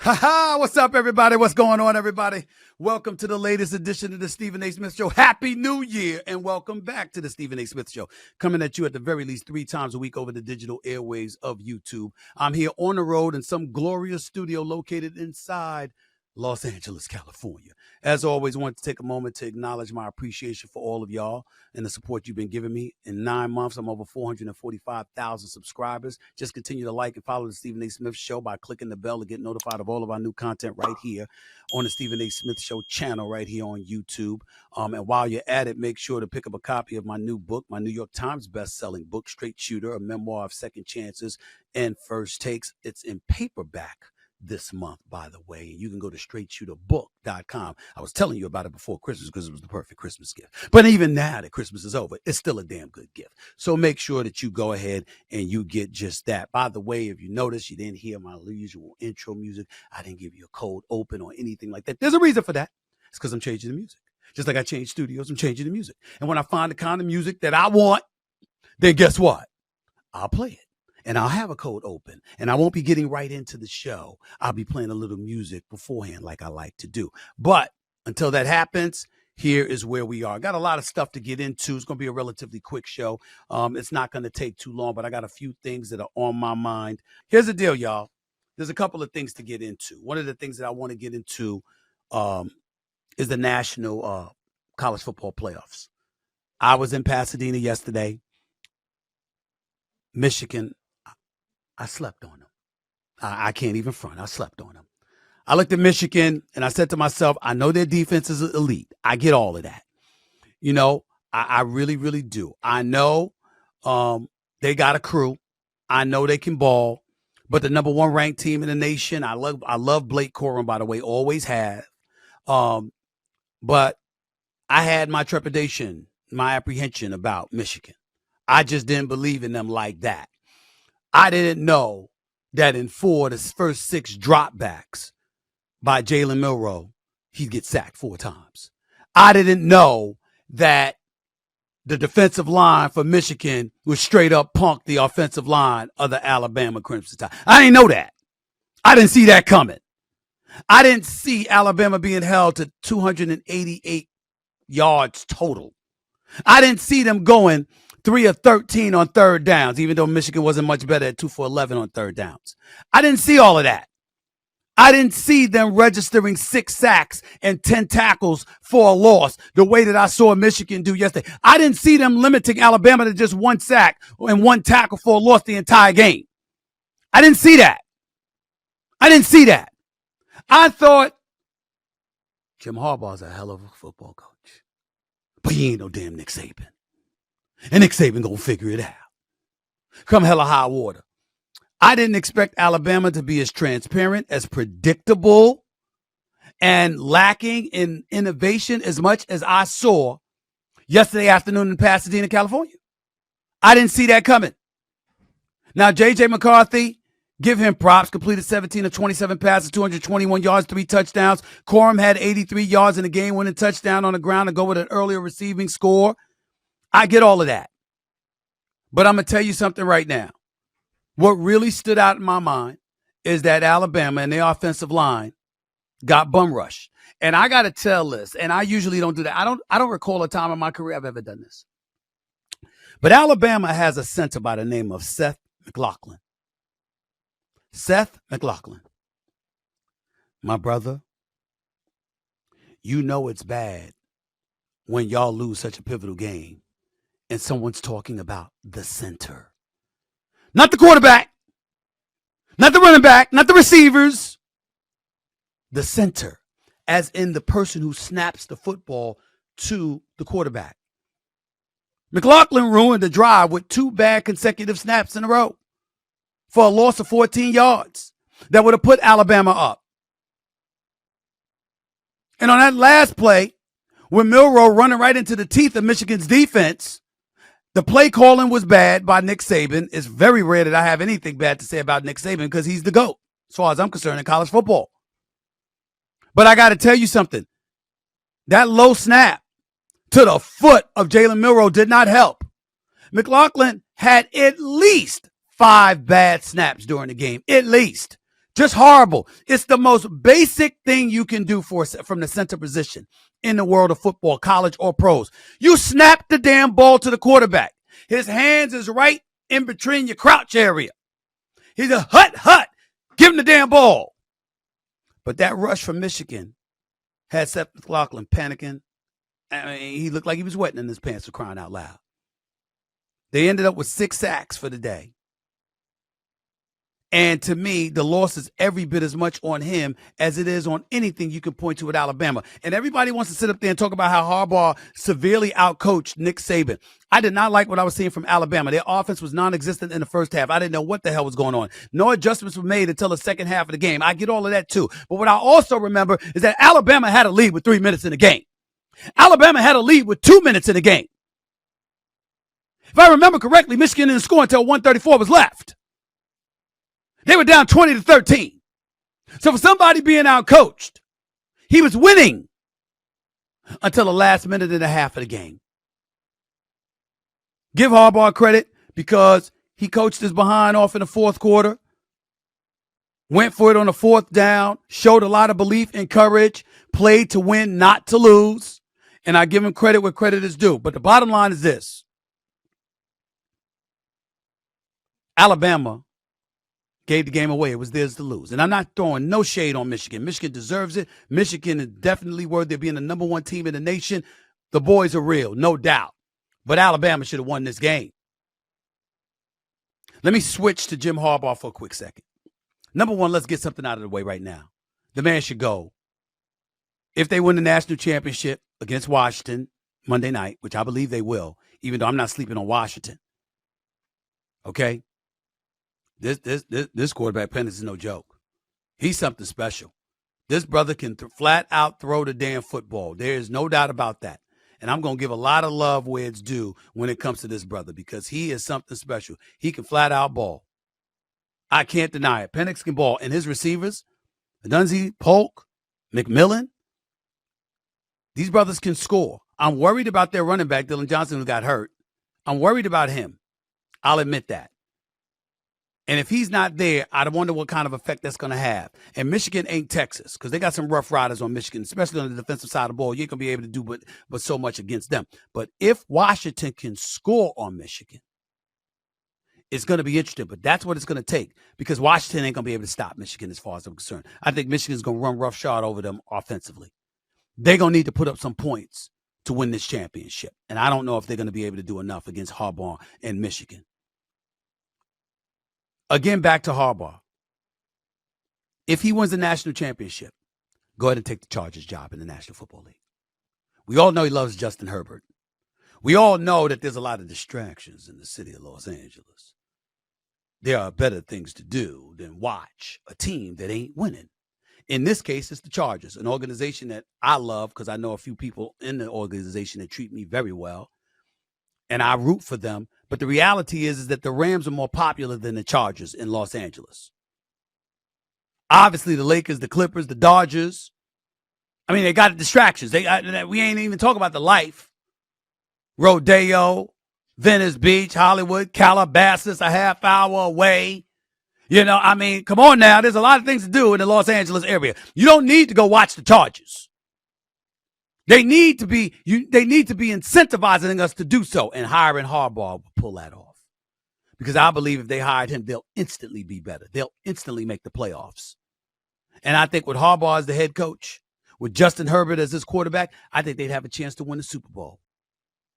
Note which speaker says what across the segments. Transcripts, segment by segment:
Speaker 1: Ha! What's up, everybody? What's going on, everybody? Welcome to the latest edition of the Stephen A. Smith Show. Happy New Year, and welcome back to the Stephen A. Smith Show. Coming at you at the very least 3 times a week over the digital airwaves of YouTube. I'm here on the road in some glorious studio located inside Los Angeles, California. As always, I want to take a moment to acknowledge my appreciation for all of y'all and the support you've been giving me. In 9 months, I'm over 445,000 subscribers. Just continue to like and follow the Stephen A. Smith Show by clicking the bell to get notified of all of our new content right here on the Stephen A. Smith Show channel right here on YouTube. And while you're at it, make sure to pick up a copy of my new book, my New York Times best-selling book, Straight Shooter, a memoir of second chances and first takes. It's in paperback this month, by the way. You can go to straightshooterbook.com. I was telling you about it before Christmas because it was the perfect Christmas gift. But even now that Christmas is over, it's still a damn good gift. So make sure that you go ahead and you get just that. By the way, if you notice you didn't hear my usual intro music, I didn't give you a cold open or anything like that. There's a reason for that. It's because I'm changing the music. Just like I changed studios, I'm changing the music. And when I find the kind of music that I want, then guess what? I'll play it. And I'll have a code open, and I won't be getting right into the show. I'll be playing a little music beforehand like I like to do. But until that happens, here is where we are. Got a lot of stuff to get into. It's going to be a relatively quick show. It's not going to take too long, but I got a few things that are on my mind. Here's the deal, y'all. There's a couple of things to get into. One of the things that I want to get into is the national college football playoffs. I was in Pasadena yesterday. Michigan, I slept on them. I can't even front. I slept on them. I looked at Michigan and I said to myself, I know their defense is elite. I get all of that. You know, I really, really do. I know they got a crew. I know they can ball. But the number 1 ranked team in the nation, I love Blake Corum, by the way, always have. But I had my trepidation, my apprehension about Michigan. I just didn't believe in them like that. I didn't know that in 4 of the first 6 dropbacks by Jalen Milroe, he'd get sacked 4 times. I didn't know that the defensive line for Michigan would straight up punk the offensive line of the Alabama Crimson Tide. I didn't know that. I didn't see that coming. I didn't see Alabama being held to 288 yards total. I didn't see them going 3 of 13 on third downs, even though Michigan wasn't much better at 2 for 11 on third downs. I didn't see all of that. I didn't see them registering 6 sacks and 10 tackles for a loss the way that I saw Michigan do yesterday. I didn't see them limiting Alabama to just 1 sack and 1 tackle for a loss the entire game. I didn't see that. I thought Jim Harbaugh's a hell of a football coach, but he ain't no damn Nick Saban. And Nick Saban gonna figure it out. Come hell or high water. I didn't expect Alabama to be as transparent, as predictable, and lacking in innovation as much as I saw yesterday afternoon in Pasadena, California. I didn't see that coming. Now, J.J. McCarthy, give him props. Completed 17 of 27 passes, 221 yards, 3 touchdowns. Corum had 83 yards in the game-winning touchdown on the ground to go with an earlier receiving score. I get all of that. But I'm going to tell you something right now. What really stood out in my mind is that Alabama and their offensive line got bum rushed. And I got to tell this, and I usually don't do that. I don't recall a time in my career I've ever done this. But Alabama has a center by the name of Seth McLaughlin. Seth McLaughlin. My brother, you know it's bad when y'all lose such a pivotal game and someone's talking about the center. Not the quarterback, not the running back, not the receivers. The center, as in the person who snaps the football to the quarterback. McLaughlin ruined the drive with 2 bad consecutive snaps in a row for a loss of 14 yards that would have put Alabama up. And on that last play, when Milroe running right into the teeth of Michigan's defense, the play calling was bad by Nick Saban. It's very rare that I have anything bad to say about Nick Saban because he's the GOAT, as far as I'm concerned, in college football. But I got to tell you something. That low snap to the foot of Jalen Milroe did not help. McLaughlin had at least 5 bad snaps during the game, at least. Just horrible. It's the most basic thing you can do from the center position in the world of football, college or pros. You snap the damn ball to the quarterback. His hands is right in between your crouch area. He's a hut. Give him the damn ball. But that rush from Michigan had Seth McLaughlin panicking. I mean, he looked like he was wetting in his pants for crying out loud. They ended up with 6 sacks for the day. And to me, the loss is every bit as much on him as it is on anything you can point to at Alabama. And everybody wants to sit up there and talk about how Harbaugh severely outcoached Nick Saban. I did not like what I was seeing from Alabama. Their offense was non-existent in the first half. I didn't know what the hell was going on. No adjustments were made until the second half of the game. I get all of that too. But what I also remember is that Alabama had a lead with 3 minutes in the game. Alabama had a lead with 2 minutes in the game. If I remember correctly, Michigan didn't score until 1:34 was left. They were down 20-13. So for somebody being outcoached, he was winning until the last minute and a half of the game. Give Harbaugh credit because he coached his behind off in the fourth quarter, went for it on the fourth down, showed a lot of belief and courage, played to win, not to lose. And I give him credit where credit is due. But the bottom line is this. Alabama gave the game away. It was theirs to lose. And I'm not throwing no shade on Michigan. Michigan deserves it. Michigan is definitely worthy of being the number 1 team in the nation. The boys are real, no doubt. But Alabama should have won this game. Let me switch to Jim Harbaugh for a quick second. Number 1, let's get something out of the way right now. The man should go. If they win the national championship against Washington Monday night, which I believe they will, even though I'm not sleeping on Washington. Okay? This quarterback Penix is no joke. He's something special. This brother can flat out throw the damn football. There is no doubt about that. And I'm going to give a lot of love where it's due when it comes to this brother because he is something special. He can flat out ball. I can't deny it. Penix can ball. And his receivers, Dunzy, Polk, McMillan, these brothers can score. I'm worried about their running back, Dylan Johnson, who got hurt. I'm worried about him. I'll admit that. And if he's not there, I wonder what kind of effect that's going to have. And Michigan ain't Texas because they got some rough riders on Michigan, especially on the defensive side of the ball. You ain't going to be able to do but so much against them. But if Washington can score on Michigan, it's going to be interesting. But that's what it's going to take because Washington ain't going to be able to stop Michigan as far as I'm concerned. I think Michigan's going to run roughshod over them offensively. They're going to need to put up some points to win this championship. And I don't know if they're going to be able to do enough against Harbaugh and Michigan. Again, back to Harbaugh. If he wins the national championship, go ahead and take the Chargers job in the National Football League. We all know he loves Justin Herbert. We all know that there's a lot of distractions in the city of Los Angeles. There are better things to do than watch a team that ain't winning. In this case, it's the Chargers, an organization that I love because I know a few people in the organization that treat me very well. And I root for them. But the reality is that the Rams are more popular than the Chargers in Los Angeles. Obviously, the Lakers, the Clippers, the Dodgers. I mean, they got distractions. We ain't even talking about the life. Rodeo, Venice Beach, Hollywood, Calabasas, a half hour away. You know, I mean, come on now. There's a lot of things to do in the Los Angeles area. You don't need to go watch the Chargers. They need to be incentivizing us to do so, and hiring Harbaugh will pull that off. Because I believe if they hired him, they'll instantly be better. They'll instantly make the playoffs. And I think with Harbaugh as the head coach, with Justin Herbert as his quarterback, I think they'd have a chance to win the Super Bowl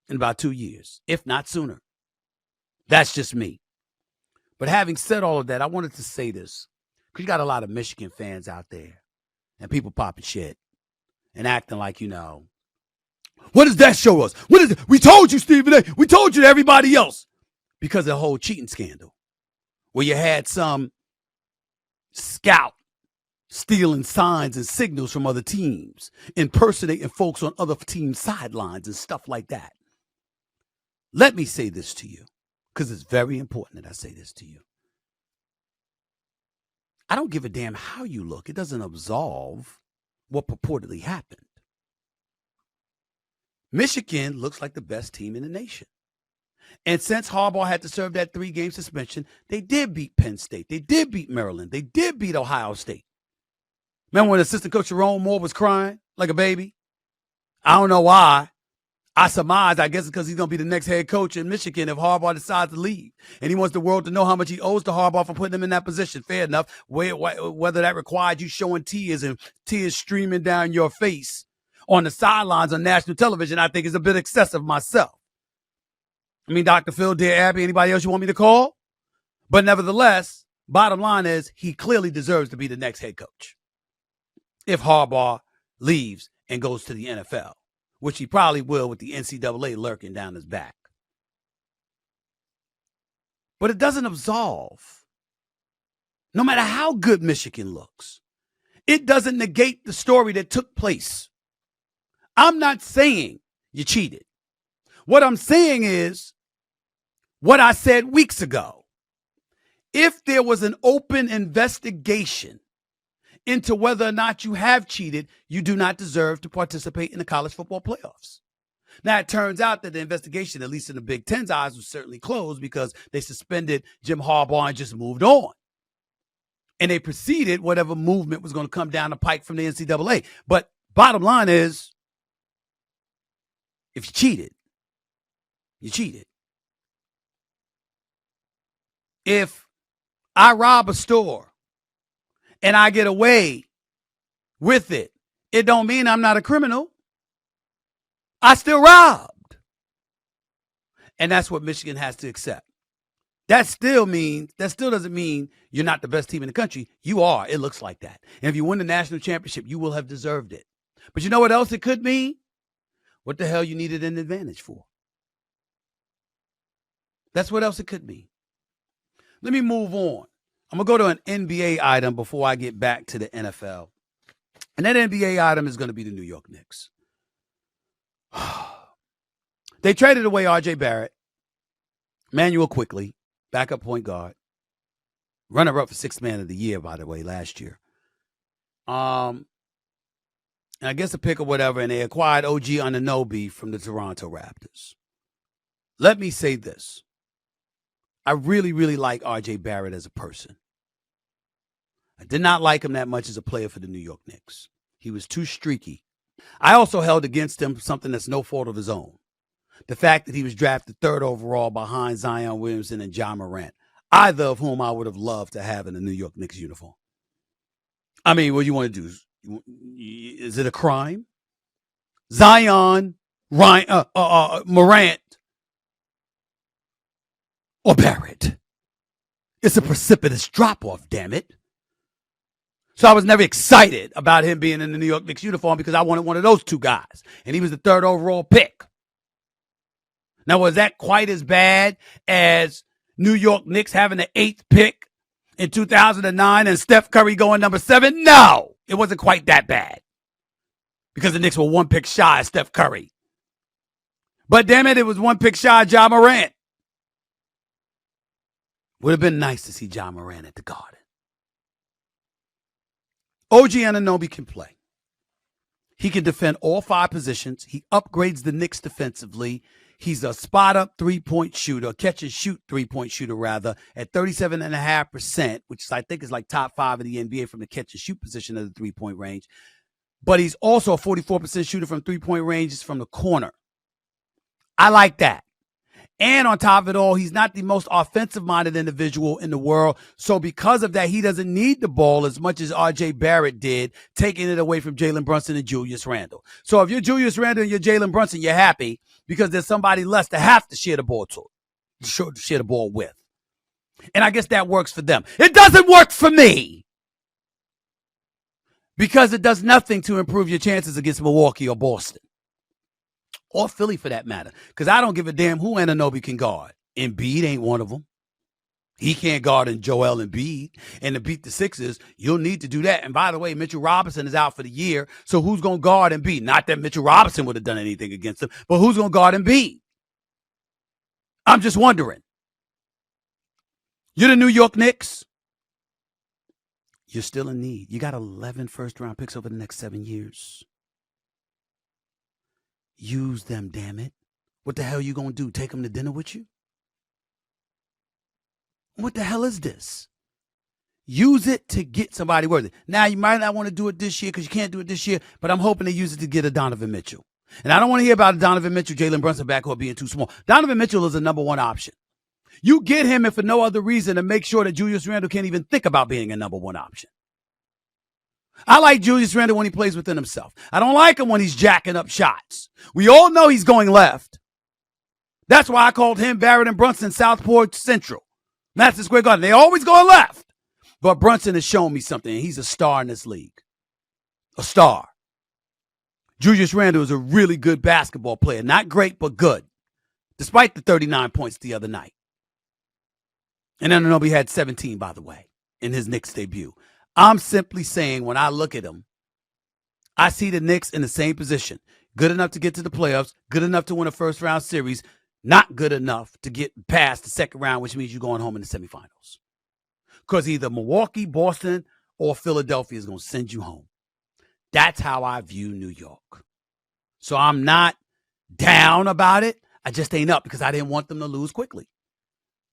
Speaker 1: in about 2 years, if not sooner. That's just me. But having said all of that, I wanted to say this, because you got a lot of Michigan fans out there and people popping shit and acting like, you know, what does that show us? What is it? We told you, Stephen A. We told you to everybody else. Because of the whole cheating scandal where you had some scout stealing signs and signals from other teams, impersonating folks on other teams' sidelines and stuff like that. Let me say this to you, because it's very important that I say this to you. I don't give a damn how you look. It doesn't absolve what purportedly happened. Michigan looks like the best team in the nation. And since Harbaugh had to serve that 3-game suspension, they did beat Penn State. They did beat Maryland. They did beat Ohio State. Remember when assistant coach Jerome Moore was crying like a baby? I don't know why. I surmise, I guess it's because he's going to be the next head coach in Michigan if Harbaugh decides to leave. And he wants the world to know how much he owes to Harbaugh for putting him in that position. Fair enough. Whether that required you showing tears and tears streaming down your face on the sidelines on national television, I think is a bit excessive myself. I mean, Dr. Phil, dear Abby, anybody else you want me to call? But nevertheless, bottom line is he clearly deserves to be the next head coach if Harbaugh leaves and goes to the NFL, which he probably will with the NCAA lurking down his back. But it doesn't absolve. No matter how good Michigan looks, it doesn't negate the story that took place. I'm not saying you cheated. What I'm saying is what I said weeks ago. If there was an open investigation into whether or not you have cheated, you do not deserve to participate in the college football playoffs. Now, it turns out that the investigation, at least in the Big Ten's eyes, was certainly closed because they suspended Jim Harbaugh and just moved on. And they preceded whatever movement was going to come down the pike from the NCAA. But bottom line is, if you cheated, you cheated. If I rob a store and I get away with it, it don't mean I'm not a criminal. I still robbed. And that's what Michigan has to accept. That still doesn't mean you're not the best team in the country. You are. It looks like that. And if you win the national championship, you will have deserved it. But you know what else it could mean? What the hell you needed an advantage for? That's what else it could mean. Let me move on. I'm going to go to an NBA item before I get back to the NFL. And that NBA item is going to be the New York Knicks. They traded away RJ Barrett, Manuel Quickley, backup point guard, runner-up for sixth man of the year, by the way, last year. And I guess a pick or whatever, and they acquired OG Anunoby from the Toronto Raptors. Let me say this. I really, really like RJ Barrett as a person. I did not like him that much as a player for the New York Knicks. He was too streaky. I also held against him something that's no fault of his own. The fact that he was drafted 3rd overall behind Zion Williamson and Ja Morant, either of whom I would have loved to have in a New York Knicks uniform. I mean, what do you want to do? Is it a crime? Zion, Morant, or Barrett? It's a precipitous drop-off, damn it. So I was never excited about him being in the New York Knicks uniform because I wanted one of those two guys. And he was the 3rd overall pick. Now, was that quite as bad as New York Knicks having the 8th pick in 2009 and Steph Curry going number 7? No, it wasn't quite that bad because the Knicks were 1 pick shy of Steph Curry. But damn it, it was 1 pick shy of Ja Morant. Would have been nice to see Ja Morant at the Garden. OG Anunoby can play. He can defend all 5 positions. He upgrades the Knicks defensively. He's a spot-up three-point shooter, catch-and-shoot three-point shooter, rather, at 37.5%, which I think is like top 5 in the NBA from the catch-and-shoot position of the three-point range. But he's also a 44% shooter from three-point ranges from the corner. I like that. And on top of it all, he's not the most offensive-minded individual in the world. So because of that, he doesn't need the ball as much as RJ Barrett did, taking it away from Jalen Brunson and Julius Randle. So if you're Julius Randle and you're Jalen Brunson, you're happy because there's somebody less to have to share the ball share the ball with. And I guess that works for them. It doesn't work for me because it does nothing to improve your chances against Milwaukee or Boston. Or Philly, for that matter, because I don't give a damn who Anunoby can guard. Embiid ain't one of them. He can't guard Joel Embiid. And to beat the Sixers, you'll need to do that. And by the way, Mitchell Robinson is out for the year, so who's going to guard Embiid? Not that Mitchell Robinson would have done anything against him, but who's going to guard Embiid? I'm just wondering. You're the New York Knicks. You're still in need. You got 11 first-round picks over the next 7 years. Use them, damn it. What the hell you going to do? Take them to dinner with you? What the hell is this? Use it to get somebody worthy. Now, you might not want to do it this year because you can't do it this year, but I'm hoping they use it to get a Donovan Mitchell. And I don't want to hear about a Donovan Mitchell, Jalen Brunson backcourt being too small. Donovan Mitchell is a number one option. You get him if for no other reason to make sure that Julius Randle can't even think about being a number one option. I like Julius Randle when he plays within himself. I don't like him when he's jacking up shots. We all know he's going left. That's why I called him, Barrett, and Brunson Southport Central. Madison Square Garden. They always going left. But Brunson has shown me something. He's a star in this league. A star. Julius Randle is a really good basketball player. Not great, but good. Despite the 39 points the other night. And Anunoby had 17, by the way, in his Knicks debut. I'm simply saying when I look at him, I see the Knicks in the same position. Good enough to get to the playoffs. Good enough to win a first-round series. Not good enough to get past the second round, which means you're going home in the semifinals. Because either Milwaukee, Boston, or Philadelphia is going to send you home. That's how I view New York. So I'm not down about it. I just ain't up because I didn't want them to lose quickly.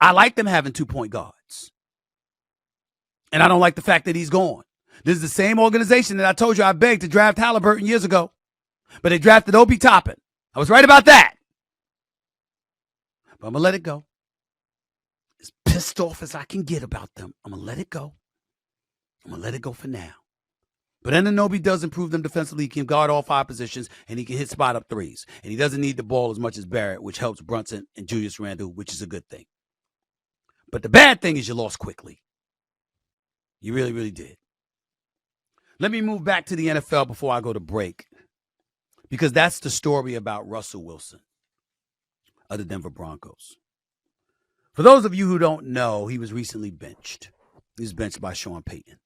Speaker 1: I like them having 2-point guards. And I don't like the fact that he's gone. This is the same organization that I told you I begged to draft Halliburton years ago. But they drafted Obi Toppin. I was right about that. But I'm going to let it go. As pissed off as I can get about them, I'm going to let it go. I'm going to let it go for now. But Anunoby does improve them defensively. He can guard all 5 positions, and he can hit spot-up threes. And he doesn't need the ball as much as Barrett, which helps Brunson and Julius Randle, which is a good thing. But the bad thing is you lost quickly. You really, really did. Let me move back to the NFL before I go to break, because that's the story about Russell Wilson of the Denver Broncos. For those of you who don't know, he was recently benched. He was benched by Sean Payton.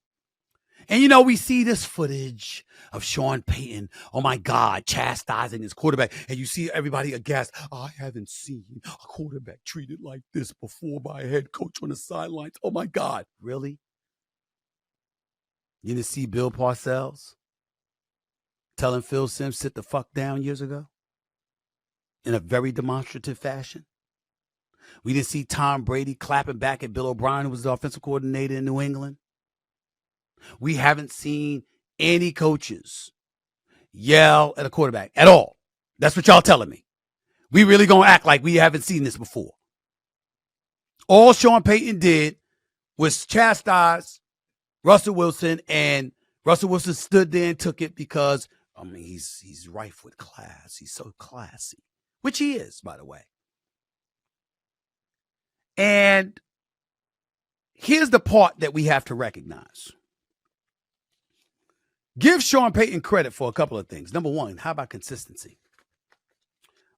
Speaker 1: And, you know, we see this footage of Sean Payton, oh, my God, chastising his quarterback. And you see everybody aghast. I haven't seen a quarterback treated like this before by a head coach on the sidelines. Oh, my God. Really? You didn't see Bill Parcells telling Phil Simms sit the fuck down years ago in a very demonstrative fashion? We didn't see Tom Brady clapping back at Bill O'Brien, who was the offensive coordinator in New England. We haven't seen any coaches yell at a quarterback at all. That's what y'all telling me. We really gonna act like we haven't seen this before. All Sean Payton did was chastise Russell Wilson, and Russell Wilson stood there and took it because, I mean, he's rife with class. He's so classy, which he is, by the way. And here's the part that we have to recognize. Give Sean Payton credit for a couple of things. Number one, how about consistency?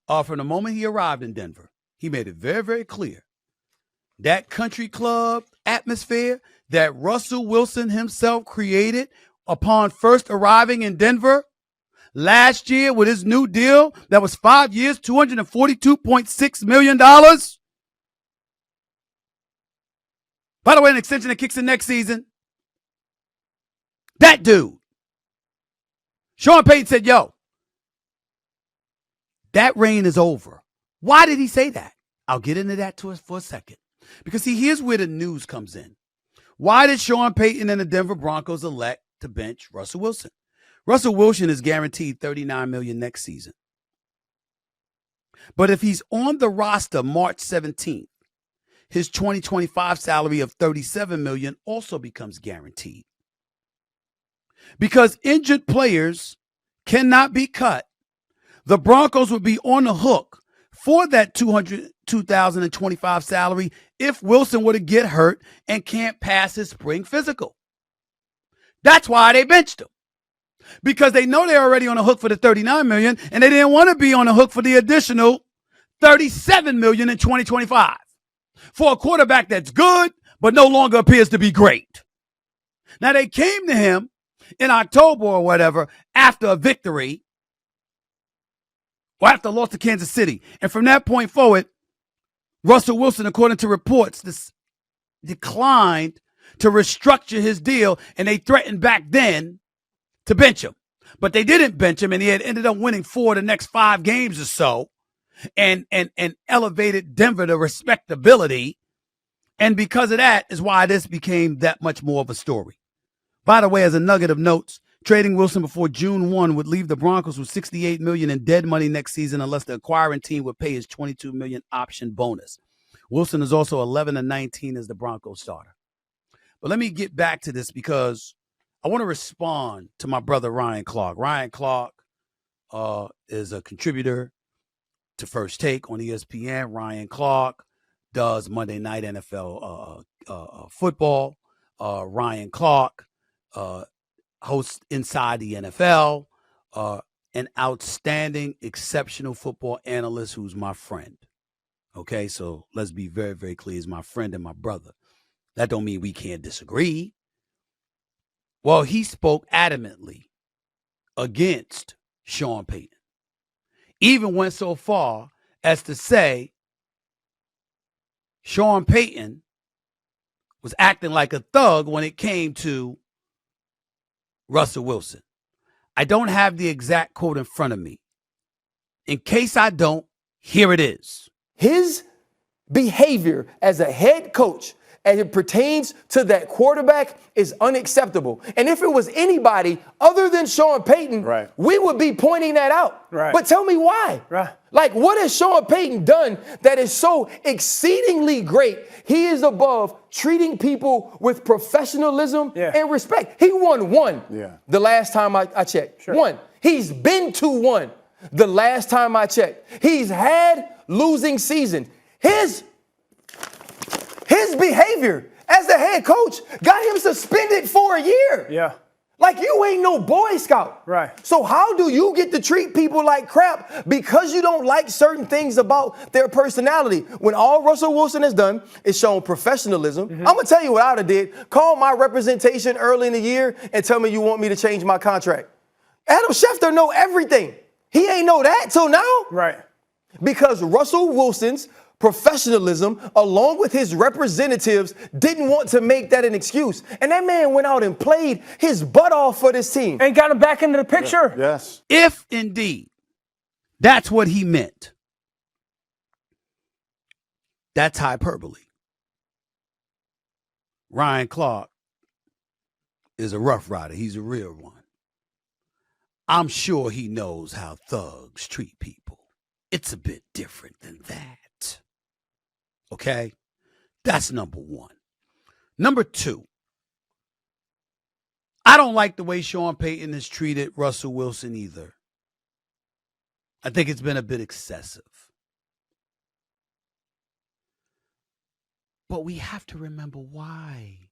Speaker 1: From the moment he arrived in Denver, he made it very, very clear that country club atmosphere that Russell Wilson himself created upon first arriving in Denver last year with his new deal that was 5 years, $242.6 million. By the way, an extension that kicks in next season. That dude. Sean Payton said, yo, that reign is over. Why did he say that? I'll get into that for a second. Because, see, here's where the news comes in. Why did Sean Payton and the Denver Broncos elect to bench Russell Wilson? Russell Wilson is guaranteed $39 million next season. But if he's on the roster March 17th, his 2025 salary of $37 million also becomes guaranteed. Because injured players cannot be cut, the Broncos would be on the hook for that $2,025 salary if Wilson were to get hurt and can't pass his spring physical. That's why they benched him. Because they know they're already on the hook for the $39 million, and they didn't want to be on the hook for the additional $37 million in 2025 for a quarterback that's good but no longer appears to be great. Now, they came to him in October or whatever after a victory or after a loss to Kansas City. And from that point forward, Russell Wilson, according to reports, declined to restructure his deal, and they threatened back then to bench him. But they didn't bench him, and he had ended up winning 4 of the next 5 games or so and elevated Denver to respectability And because of that is why this became that much more of a story. By the way, as a nugget of notes, trading Wilson before June 1 would leave the Broncos with $68 million in dead money next season unless the acquiring team would pay his $22 million option bonus. Wilson is also 11-19 as the Broncos starter. But let me get back to this because I want to respond to my brother Ryan Clark. Ryan Clark is a contributor to First Take on ESPN. Ryan Clark does Monday Night NFL football. Ryan Clark hosts Inside the NFL, an outstanding, exceptional football analyst who's my friend. Okay, so let's be very, very clear. He's my friend and my brother. That don't mean we can't disagree. Well, he spoke adamantly against Sean Payton. Even went so far as to say Sean Payton was acting like a thug when it came to Russell Wilson. I don't have the exact quote in front of me. In case I don't, here it is.
Speaker 2: His behavior as a head coach as it pertains to that quarterback is unacceptable. And if it was anybody other than Sean Payton,
Speaker 3: right,
Speaker 2: we would be pointing that out.
Speaker 3: Right.
Speaker 2: But tell me why.
Speaker 3: Right.
Speaker 2: Like, what has Sean Payton done that is so exceedingly great? He is above treating people with professionalism and respect. He won one the last time I checked.
Speaker 3: Sure.
Speaker 2: One. He's been to one the last time I checked. He's had losing seasons. His behavior as the head coach got him suspended for a year.
Speaker 3: Yeah.
Speaker 2: Like, you ain't no Boy Scout.
Speaker 3: Right.
Speaker 2: So how do you get to treat people like crap because you don't like certain things about their personality? When all Russell Wilson has done is shown professionalism. I'm going to tell you what I would have did. Call my representation early in the year and tell me you want me to change my contract. Adam Schefter know everything. He ain't know that till now.
Speaker 3: Right.
Speaker 2: Because Russell Wilson's professionalism, along with his representatives, didn't want to make that an excuse. And that man went out and played his butt off for this team.
Speaker 3: And got him back into the picture.
Speaker 2: Yes.
Speaker 1: If indeed that's what he meant, that's hyperbole. Ryan Clark is a rough rider. He's a real one. I'm sure he knows how thugs treat people. It's a bit different than that. Okay? That's number one. Number two, I don't like the way Sean Payton has treated Russell Wilson either. I think it's been a bit excessive. But we have to remember why.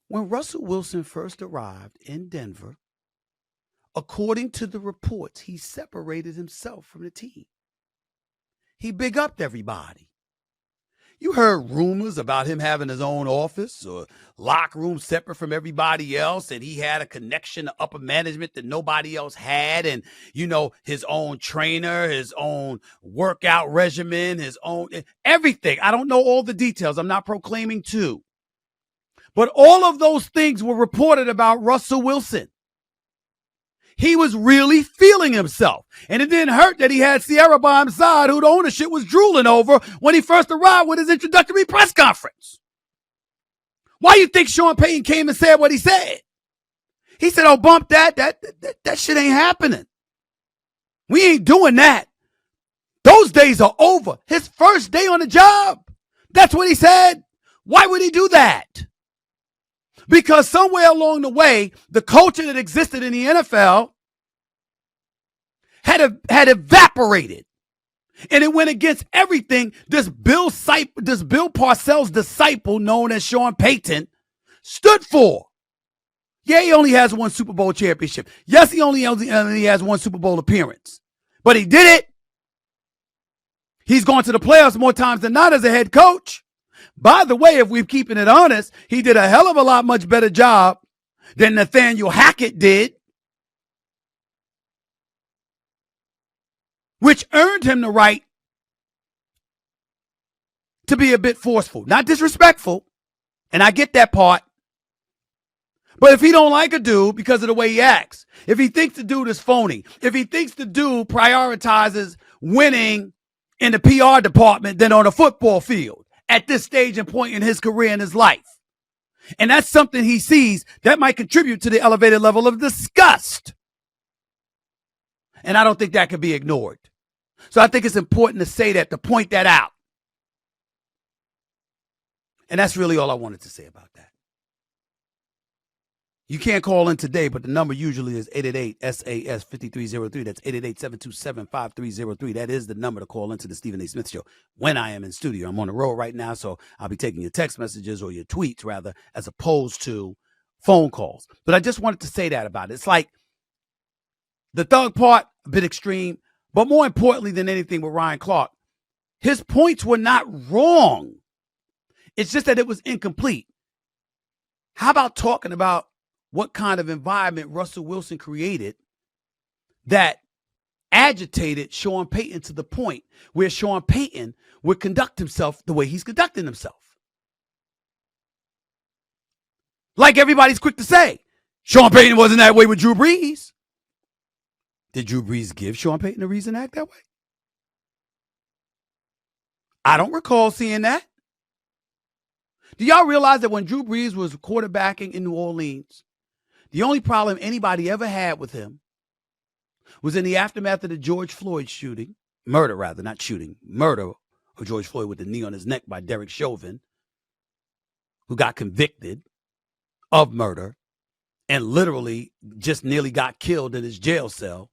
Speaker 1: When Russell Wilson first arrived in Denver, according to the reports, he separated himself from the team. He big upped everybody. You heard rumors about him having his own office or locker room separate from everybody else, and he had a connection to upper management that nobody else had, and, you know, his own trainer, his own workout regimen, his own everything. I don't know all the details. I'm not proclaiming to. But all of those things were reported about Russell Wilson. He was really feeling himself. And it didn't hurt that he had Sierra by his side, who the ownership was drooling over when he first arrived with his introductory press conference. Why you think Sean Payton came and said what he said? He said, oh, bump that. That shit ain't happening. We ain't doing that. Those days are over. His first day on the job. That's what he said. Why would he do that? Because somewhere along the way, the culture that existed in the NFL had evaporated. And it went against everything this Bill Parcells disciple known as Sean Payton stood for. Yeah, he only has one Super Bowl championship. Yes, he only has one Super Bowl appearance. But he did it. He's gone to the playoffs more times than not as a head coach. By the way, if we're keeping it honest, he did a hell of a lot much better job than Nathaniel Hackett did, which earned him the right to be a bit forceful, not disrespectful. And I get that part. But if he don't like a dude because of the way he acts, if he thinks the dude is phony, if he thinks the dude prioritizes winning in the PR department than on a football field, at this stage and point in his career and his life. And that's something he sees that might contribute to the elevated level of disgust. And I don't think that can be ignored. So I think it's important to say that, to point that out. And that's really all I wanted to say about that. You can't call in today, but the number usually is 888-SAS-5303. That's 888-727-5303. That is the number to call into the Stephen A. Smith Show when I am in studio. I'm on the road right now, so I'll be taking your text messages, or your tweets, rather, as opposed to phone calls. But I just wanted to say that about it. It's like the thug part, a bit extreme, but more importantly than anything with Ryan Clark, his points were not wrong. It's just that it was incomplete. How about talking about what kind of environment Russell Wilson created that agitated Sean Payton to the point where Sean Payton would conduct himself the way he's conducting himself? Like everybody's quick to say, Sean Payton wasn't that way with Drew Brees. Did Drew Brees give Sean Payton a reason to act that way? I don't recall seeing that. Do y'all realize that when Drew Brees was quarterbacking in New Orleans, the only problem anybody ever had with him was in the aftermath of the George Floyd shooting, murder of George Floyd with the knee on his neck by Derek Chauvin, who got convicted of murder and literally just nearly got killed in his jail cell.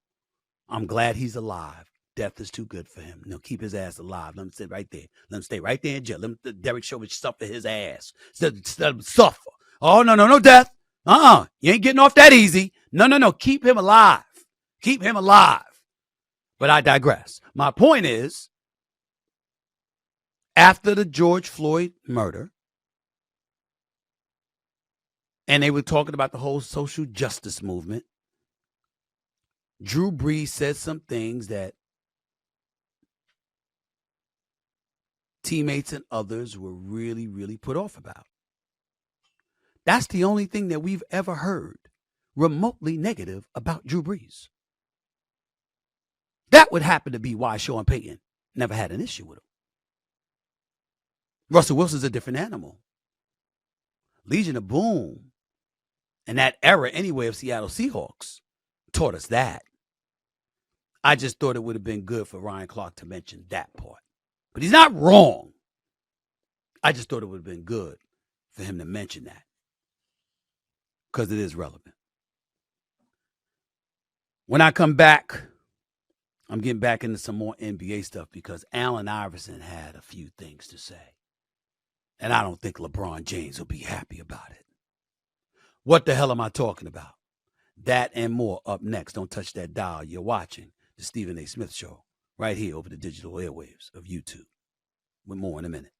Speaker 1: I'm glad he's alive. Death is too good for him. No, keep his ass alive. Let him sit right there. Let him stay right there in jail. Let him, Derek Chauvin suffer his ass. Let him suffer. Oh, no death. You ain't getting off that easy. No. Keep him alive. Keep him alive. But I digress. My point is, after the George Floyd murder, and they were talking about the whole social justice movement, Drew Brees said some things that teammates and others were really, really put off about. That's the only thing that we've ever heard remotely negative about Drew Brees. That would happen to be why Sean Payton never had an issue with him. Russell Wilson's a different animal. Legion of Boom and that era anyway of Seattle Seahawks taught us that. I just thought it would have been good for Ryan Clark to mention that part. But he's not wrong. I just thought it would have been good for him to mention that, because it is relevant. When I come back, I'm getting back into some more NBA stuff because Allen Iverson had a few things to say. And I don't think LeBron James will be happy about it. What the hell am I talking about? That and more up next. Don't touch that dial. You're watching the Stephen A. Smith Show right here over the digital airwaves of YouTube. With more in a minute.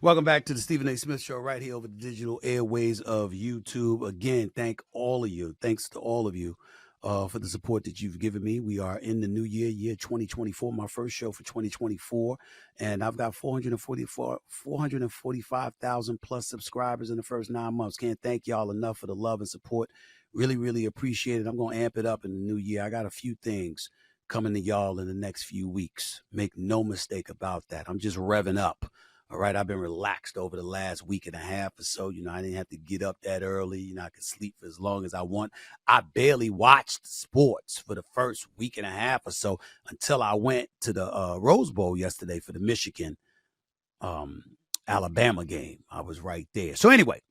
Speaker 1: Welcome back to the Stephen A. Smith Show right here over the digital airways of YouTube. Again, thanks to all of you for the support that you've given me. We are in the new year 2024, my first show for 2024, and I've got 445,000 plus subscribers in the first 9 months. Can't thank y'all enough for the love and support. Really, really appreciate it. I'm going to amp it up in the new year. I got a few things coming to y'all in the next few weeks. Make no mistake about that. I'm just revving up. All right, I've been relaxed over the last week and a half or so. I didn't have to get up that early. I could sleep for as long as I want. I barely watched sports for the first week and a half or so until I went to the Rose Bowl yesterday for the Michigan Alabama game. I was right there. So anyway,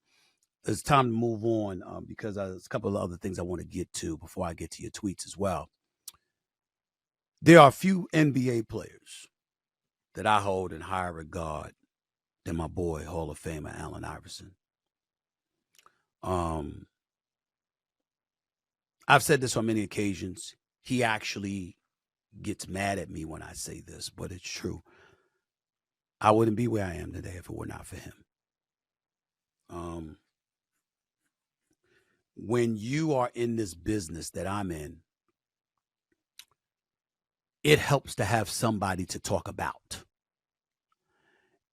Speaker 1: it's time to move on because there's a couple of other things I want to get to before I get to your tweets as well. There are a few NBA players that I hold in higher regard than my boy, Hall of Famer Allen Iverson. I've said this on many occasions. He actually gets mad at me when I say this, but it's true. I wouldn't be where I am today if it were not for him. When you are in this business that I'm in, it helps to have somebody to talk about.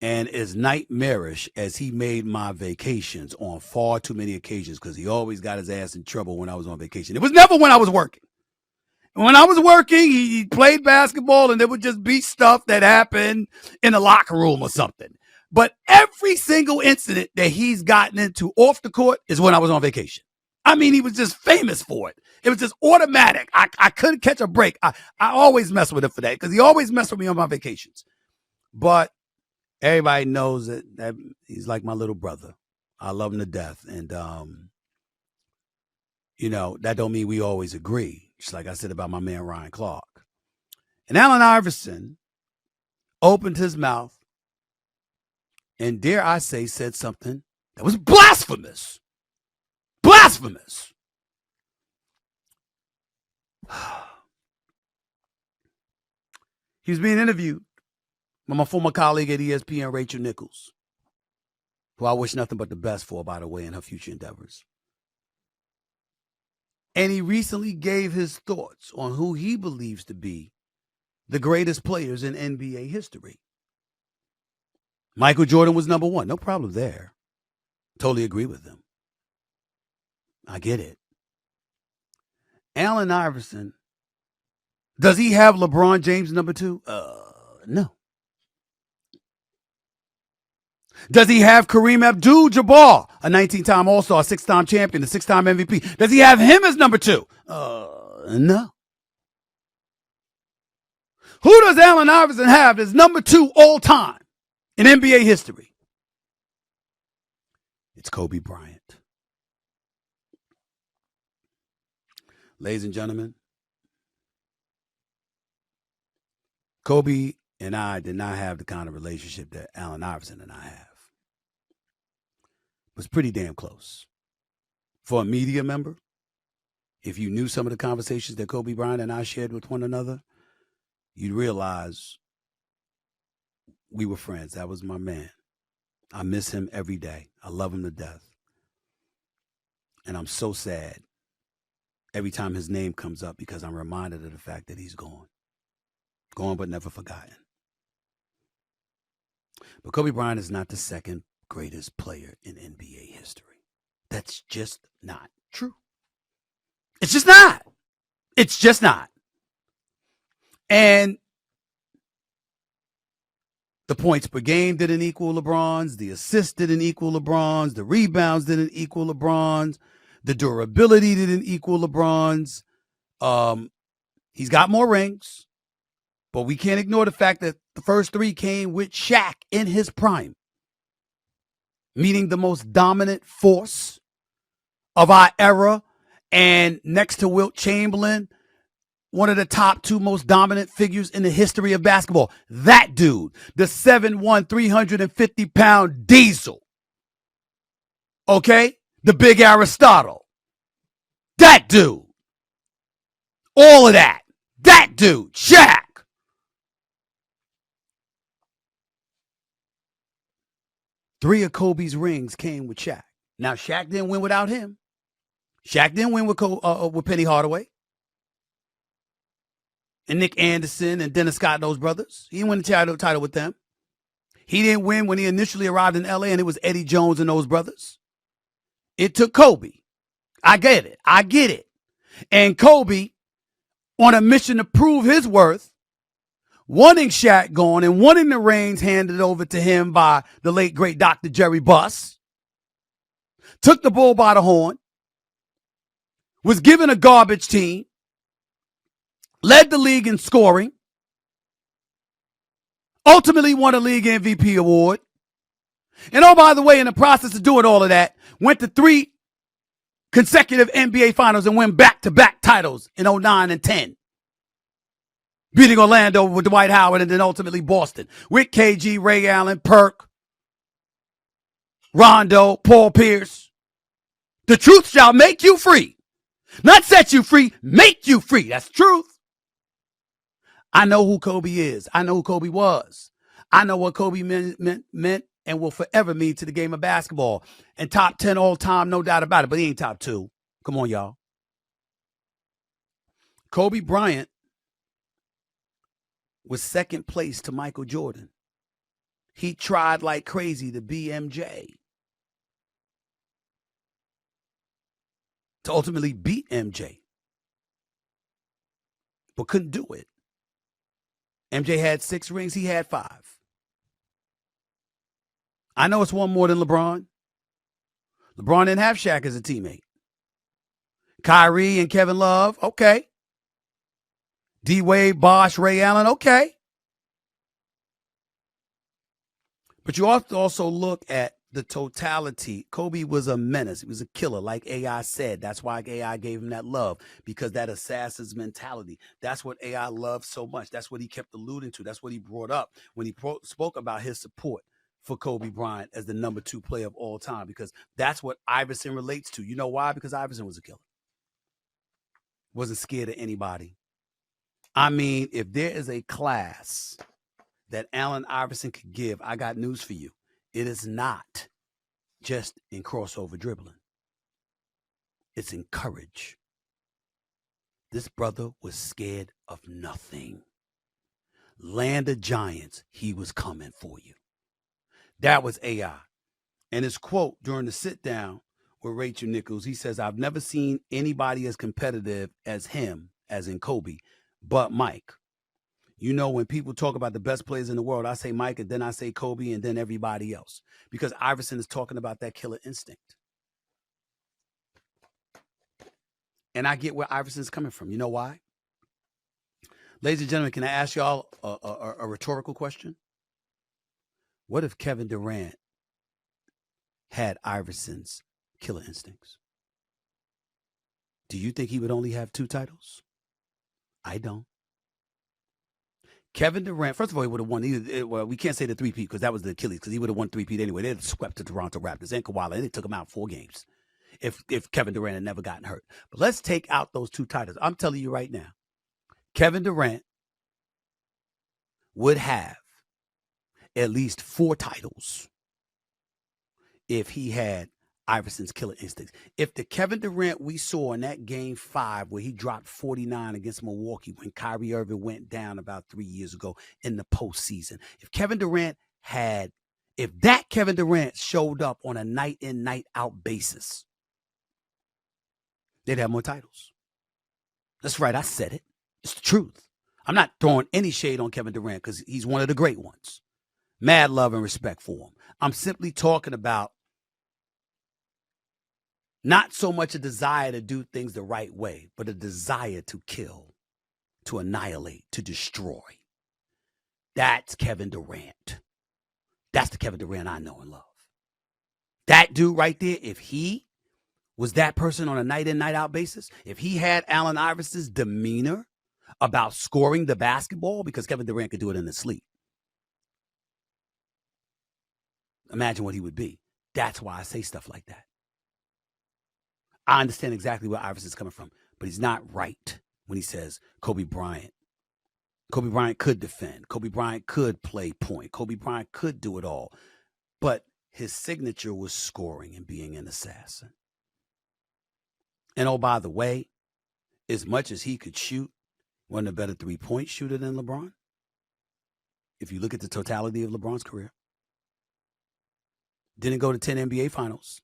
Speaker 1: And as nightmarish as he made my vacations on far too many occasions, because he always got his ass in trouble when I was on vacation. It was never when I was working. When I was working, he played basketball, and there would just be stuff that happened in the locker room or something. But every single incident that he's gotten into off the court is when I was on vacation. I mean, he was just famous for it. It was just automatic. I couldn't catch a break. I always mess with him for that because he always messed with me on my vacations. But everybody knows that he's like my little brother. I love him to death. And, that don't mean we always agree. Just like I said about my man, Ryan Clark. And Allen Iverson opened his mouth and, dare I say, said something that was blasphemous. Blasphemous. He was being interviewed by my former colleague at ESPN, Rachel Nichols, who I wish nothing but the best for, by the way, in her future endeavors. And he recently gave his thoughts on who he believes to be the greatest players in NBA history. Michael Jordan was number one. No problem there. Totally agree with him. I get it. Allen Iverson, does he have LeBron James number two? No. Does he have Kareem Abdul-Jabbar, a 19-time All-Star, 6-time champion, a 6-time MVP? Does he have him as number two? No. Who does Allen Iverson have as number two all time in NBA history? It's Kobe Bryant. Ladies and gentlemen, Kobe and I did not have the kind of relationship that Allen Iverson and I have. It was pretty damn close. For a media member, if you knew some of the conversations that Kobe Bryant and I shared with one another, you'd realize we were friends. That was my man. I miss him every day. I love him to death. And I'm so sad every time his name comes up because I'm reminded of the fact that he's gone. Gone but never forgotten. But Kobe Bryant is not the second greatest player in NBA history. That's just not true. It's just not. It's just not. And the points per game didn't equal LeBron's. The assists didn't equal LeBron's. The rebounds didn't equal LeBron's. The durability didn't equal LeBron's. He's got more rings, but we can't ignore the fact that the first three came with Shaq in his prime, meaning the most dominant force of our era, and next to Wilt Chamberlain, one of the top two most dominant figures in the history of basketball. That dude, the 7'1", 350-pound diesel. Okay? The big Aristotle. That dude. All of that. That dude, Shaq. Three of Kobe's rings came with Shaq. Now, Shaq didn't win without him. Shaq didn't win with Penny Hardaway and Nick Anderson and Dennis Scott, those brothers. He didn't win the title with them. He didn't win when he initially arrived in LA and it was Eddie Jones and those brothers. It took Kobe. I get it. I get it. And Kobe, on a mission to prove his worth, wanting Shaq gone and wanting the reins handed over to him by the late, great Dr. Jerry Buss, took the bull by the horn, was given a garbage team, led the league in scoring, ultimately won a league MVP award. And oh, by the way, in the process of doing all of that, went to 3 consecutive NBA finals and win back-to-back titles in 09 and 10. Beating Orlando with Dwight Howard and then ultimately Boston with KG, Ray Allen, Perk, Rondo, Paul Pierce. The truth shall make you free. Not set you free, make you free. That's the truth. I know who Kobe is. I know who Kobe was. I know what Kobe meant and will forever mean to the game of basketball. And top 10 all time, no doubt about it. But he ain't top 2. Come on, y'all. Kobe Bryant was second place to Michael Jordan. He tried like crazy to be MJ, to ultimately beat MJ. but couldn't do it. MJ had 6 rings. He had 5. I know it's one more than LeBron. LeBron didn't have Shaq as a teammate. Kyrie and Kevin Love, okay. D-Wade, Bosh, Ray Allen, okay. But you have to also look at the totality. Kobe was a menace. He was a killer, like AI said. That's why AI gave him that love, because that assassin's mentality. That's what AI loved so much. That's what he kept alluding to. That's what he brought up when he spoke about his support for Kobe Bryant as the number 2 player of all time, because that's what Iverson relates to. You know why? Because Iverson was a killer. Wasn't scared of anybody. I mean, if there is a class that Allen Iverson could give, I got news for you. It is not just in crossover dribbling. It's in courage. This brother was scared of nothing. Land of giants, he was coming for you. That was AI. And his quote during the sit down with Rachel Nichols, he says, I've never seen anybody as competitive as him, as in Kobe, but Mike. You know, when people talk about the best players in the world, I say Mike, and then I say Kobe, and then everybody else. Because Iverson is talking about that killer instinct. And I get where Iverson's coming from. You know why? Ladies and gentlemen, can I ask y'all a rhetorical question? What if Kevin Durant had Iverson's killer instincts? Do you think he would only have 2 titles? I don't. Kevin Durant, first of all, he would have won. Well, we can't say the 3-peat because that was the Achilles, because he would have won 3-peat anyway. They'd have swept the Toronto Raptors and Kawhi, and they took him out 4 games if Kevin Durant had never gotten hurt. But let's take out those 2 titles. I'm telling you right now, Kevin Durant would have at least 4 titles if he had Iverson's killer instincts. If the Kevin Durant we saw in that game 5 where he dropped 49 against Milwaukee when Kyrie Irving went down about 3 years ago in the postseason, if that Kevin Durant showed up on a night in, night out basis, they'd have more titles. That's right. I said it. It's the truth. I'm not throwing any shade on Kevin Durant because he's one of the great ones. Mad love and respect for him. I'm simply talking about not so much a desire to do things the right way, but a desire to kill, to annihilate, to destroy. That's Kevin Durant. That's the Kevin Durant I know and love. That dude right there, if he was that person on a night in, night out basis, if he had Allen Iverson's demeanor about scoring the basketball, because Kevin Durant could do it in his sleep, imagine what he would be. That's why I say stuff like that. I understand exactly where Iverson's coming from, but he's not right when he says Kobe Bryant. Kobe Bryant could defend. Kobe Bryant could play point. Kobe Bryant could do it all. But his signature was scoring and being an assassin. And oh, by the way, as much as he could shoot, wasn't a better 3-point shooter than LeBron. If you look at the totality of LeBron's career. Didn't go to 10 NBA finals.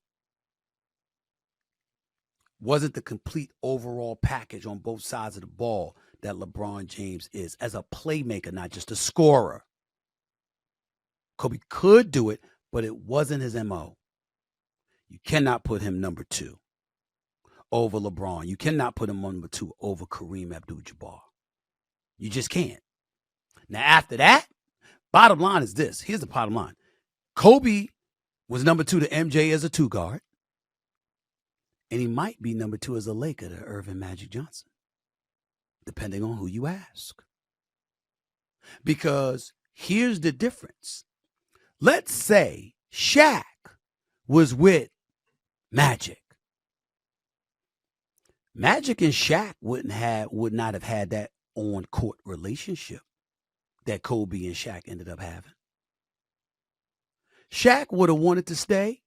Speaker 1: Wasn't the complete overall package on both sides of the ball that LeBron James is as a playmaker, not just a scorer. Kobe could do it, but it wasn't his MO. You cannot put him number 2 over LeBron. You cannot put him number 2 over Kareem Abdul-Jabbar. You just can't. Now, after that, bottom line is this. Here's the bottom line. Kobe was number 2 to MJ as a 2-guard. And he might be number 2 as a Laker to Irvin Magic Johnson, depending on who you ask. Because here's the difference. Let's say Shaq was with Magic. Magic and Shaq would not have had that on-court relationship that Kobe and Shaq ended up having. Shaq would have wanted to stay,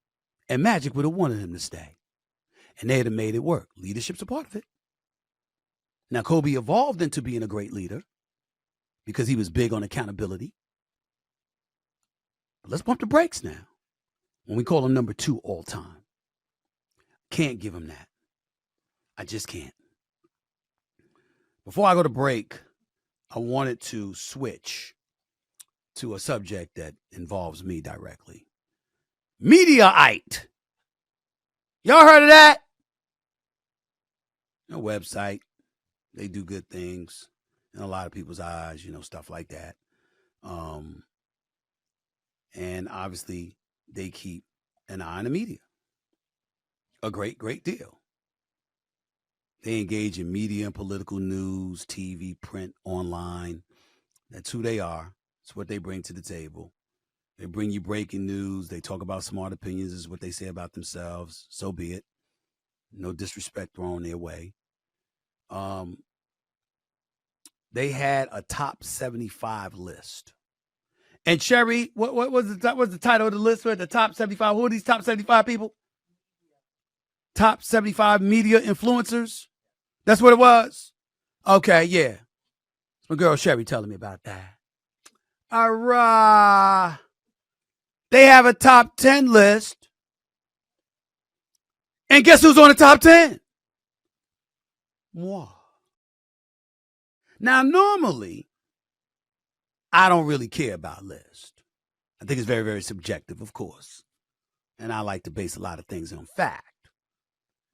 Speaker 1: and Magic would have wanted him to stay. And they'd have made it work. Leadership's a part of it. Now, Kobe evolved into being a great leader because he was big on accountability. But let's pump the brakes now. When we call him number 2 all time. Can't give him that. I just can't. Before I go to break, I wanted to switch to a subject that involves me directly. Mediaite. Y'all heard of that? A website. They do good things in a lot of people's eyes, stuff like that. And obviously, they keep an eye on the media. A great, great deal. They engage in media and political news, TV, print, online. That's who they are. It's what they bring to the table. They bring you breaking news. They talk about smart opinions, is what they say about themselves. So be it. No disrespect thrown their way. They had a top 75 list. And Sherry, what was the title of the list? The top 75. Who are these top 75 people? Top 75 media influencers. That's what it was? Okay, yeah. My girl Sherry telling me about that. All right. They have a top 10 list. And guess who's on the top 10? Moi. Now, normally, I don't really care about lists. I think it's very, very subjective, of course. And I like to base a lot of things on fact.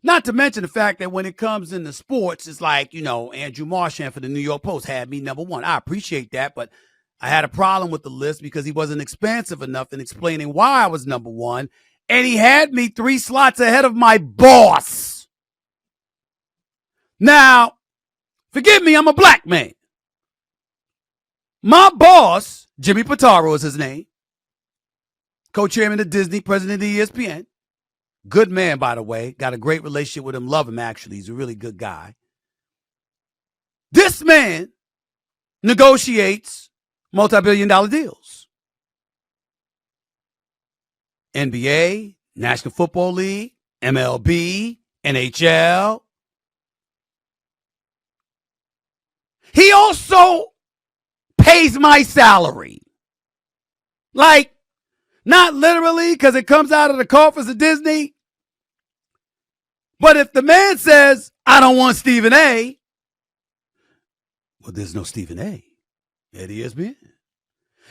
Speaker 1: Not to mention the fact that when it comes into sports, it's like, Andrew Marchand for the New York Post had me number one. I appreciate that, but I had a problem with the list because he wasn't expansive enough in explaining why I was number one. And he had me 3 slots ahead of my boss. Now, forgive me, I'm a black man. My boss, Jimmy Pitaro is his name, co-chairman of Disney, president of ESPN. Good man, by the way. Got a great relationship with him. Love him, actually. He's a really good guy. This man negotiates multi-billion-dollar deals. NBA, National Football League, MLB, NHL. He also pays my salary. Like, not literally, because it comes out of the coffers of Disney. But if the man says, I don't want Stephen A., well, there's no Stephen A. at ESPN.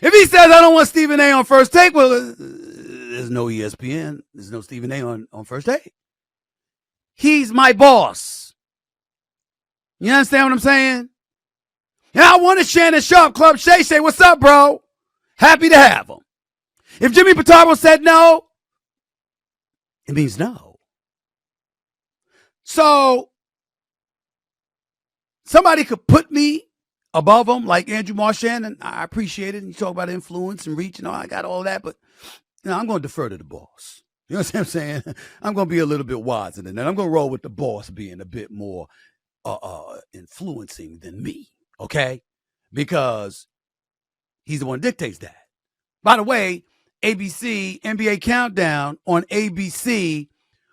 Speaker 1: If he says, I don't want Stephen A. on First Take, well, there's no ESPN. There's no Stephen A. on First Take. He's my boss. You understand what I'm saying? And I wanted Shannon Sharp, Club Shay Shay. What's up, bro? Happy to have him. If Jimmy Pitaro said no, it means no. So, somebody could put me above him, like Andrew Marchand, and I appreciate it. And you talk about influence and reach and all, I got all that, but I'm going to defer to the boss. You know what I'm saying? I'm going to be a little bit wiser than that. I'm going to roll with the boss being a bit more influencing than me, okay? Because he's the one who dictates that. By the way, ABC NBA Countdown on ABC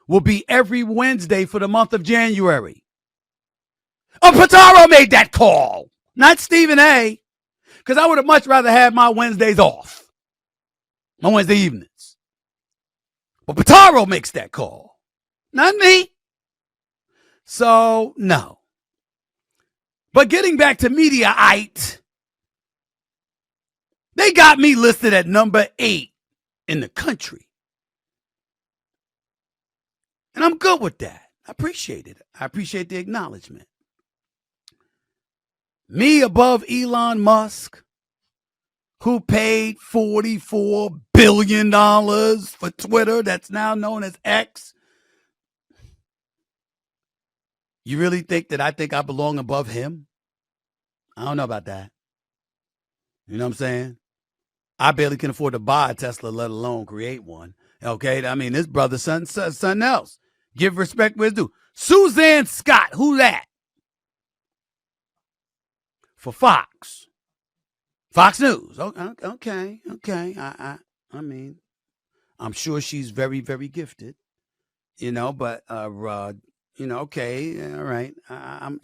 Speaker 1: will be every Wednesday for the month of January. Pitaro made that call, not Stephen A., because I would have much rather had my Wednesdays off, my Wednesday evenings. But Pitaro makes that call, not me. So, no. But getting back to Mediaite, they got me listed at number 8 in the country. And I'm good with that. I appreciate it. I appreciate the acknowledgement. Me above Elon Musk, who paid $44 billion for Twitter, that's now known as X. You really think that I think I belong above him? I don't know about that. You know what I'm saying? I barely can afford to buy a Tesla, let alone create one. Okay? I mean, this brother's something else. Give respect where it's due. Suzanne Scott, who that? For Fox News. Okay. I mean, I'm sure she's very, very gifted, but, okay, all right.